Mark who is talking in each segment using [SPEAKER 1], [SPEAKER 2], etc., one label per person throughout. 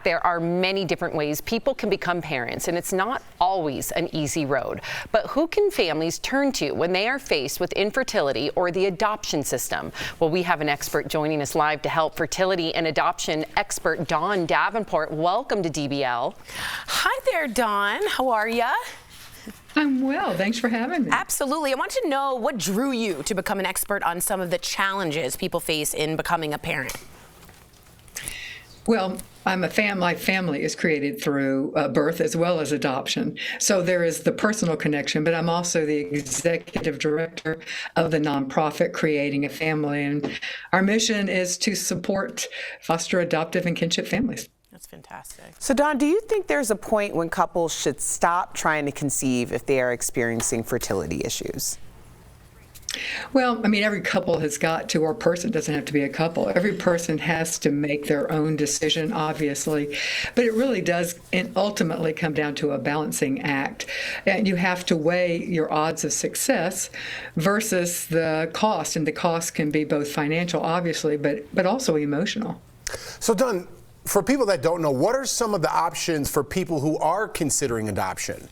[SPEAKER 1] there are many different ways people can become parents, and it's not always an easy road. But who can families turn to when they are faced with infertility or the adoption system? Well, we have an expert joining us live to help. Fertility and adoption expert Dawn Davenport. Welcome to DBL.
[SPEAKER 2] Hi there, Dawn. How are you?
[SPEAKER 3] I'm well. Thanks for having me.
[SPEAKER 2] Absolutely. I want to know what drew you to become an expert on some of the challenges people face in becoming a parent.
[SPEAKER 3] Well, my family is created through birth as well as adoption. So there is the personal connection, but I'm also the executive director of the nonprofit Creating a Family. And our mission is to support foster, adoptive, and kinship families.
[SPEAKER 2] That's fantastic.
[SPEAKER 4] So, Dawn, do you think there's a point when couples should stop trying to conceive if they are experiencing fertility issues?
[SPEAKER 3] Well, I mean, every couple has got to, or person, doesn't have to be a couple. Every person has to make their own decision, obviously. But it really does ultimately come down to a balancing act. And you have to weigh your odds of success versus the cost. And the cost can be both financial, obviously, but also emotional.
[SPEAKER 5] So, Dawn, for people that don't know, what are some of the options for people who are considering adoption?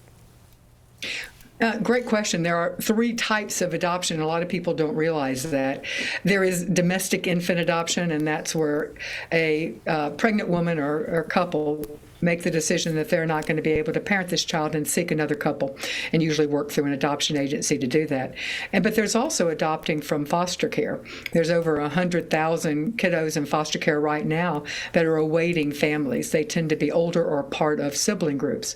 [SPEAKER 3] Great question. There are 3 types of adoption. A lot of people don't realize that. There is domestic infant adoption, and that's where a pregnant woman or couple make the decision that they're not going to be able to parent this child and seek another couple, and usually work through an adoption agency to do that. But there's also adopting from foster care. There's over 100,000 kiddos in foster care right now that are awaiting families. They tend to be older or part of sibling groups.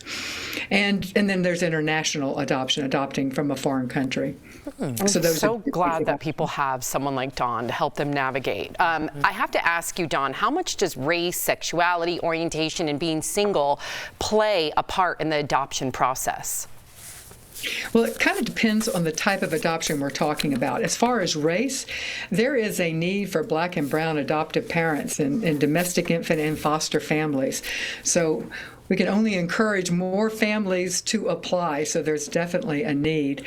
[SPEAKER 3] And then there's international adoption, adopting from a foreign country.
[SPEAKER 1] I'm so glad that people have someone like Dawn to help them navigate. I have to ask you, Dawn, how much does race, sexuality, orientation, and being single play a part in the adoption process?
[SPEAKER 3] Well, it kind of depends on the type of adoption we're talking about. As far as race, there is a need for Black and brown adoptive parents in domestic infant and foster families. So we can only encourage more families to apply, so there's definitely a need.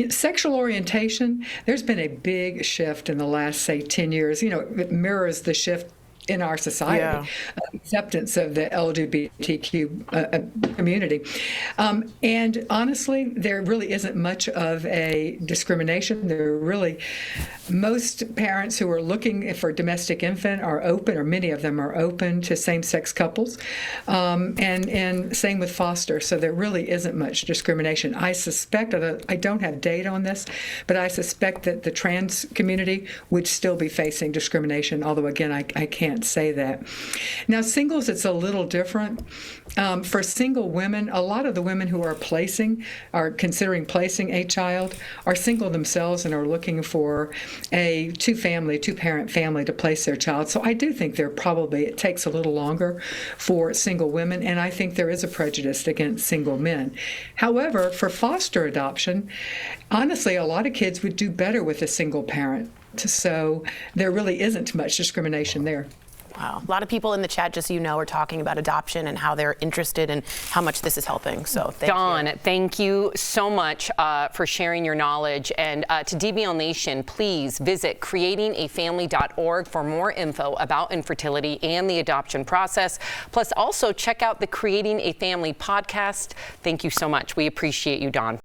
[SPEAKER 3] Sexual orientation, there's been a big shift in the last, say, 10 years. You know, it mirrors the shift in our society, acceptance of the LGBTQ community. And honestly, there really isn't much of a discrimination. Most parents who are looking for domestic infant are open, or many of them are open to same-sex couples, and same with foster. So there really isn't much discrimination. I suspect, although I don't have data on this, but I suspect that the trans community would still be facing discrimination, although again, I can't say that. Now, singles, it's a little different. For single women, a lot of the women who are considering placing a child are single themselves and are looking for a two-parent family to place their child. So I do think it takes a little longer for single women, and I think there is a prejudice against single men. However, for foster adoption, honestly, a lot of kids would do better with a single parent. So there really isn't much discrimination there.
[SPEAKER 2] Wow. A lot of people in the chat, just so you know, are talking about adoption and how they're interested and how much this is helping. So thank you.
[SPEAKER 1] Dawn, thank you so much for sharing your knowledge. And to DBL Nation, please visit creatingafamily.org for more info about infertility and the adoption process. Plus, also check out the Creating a Family podcast. Thank you so much. We appreciate you, Dawn.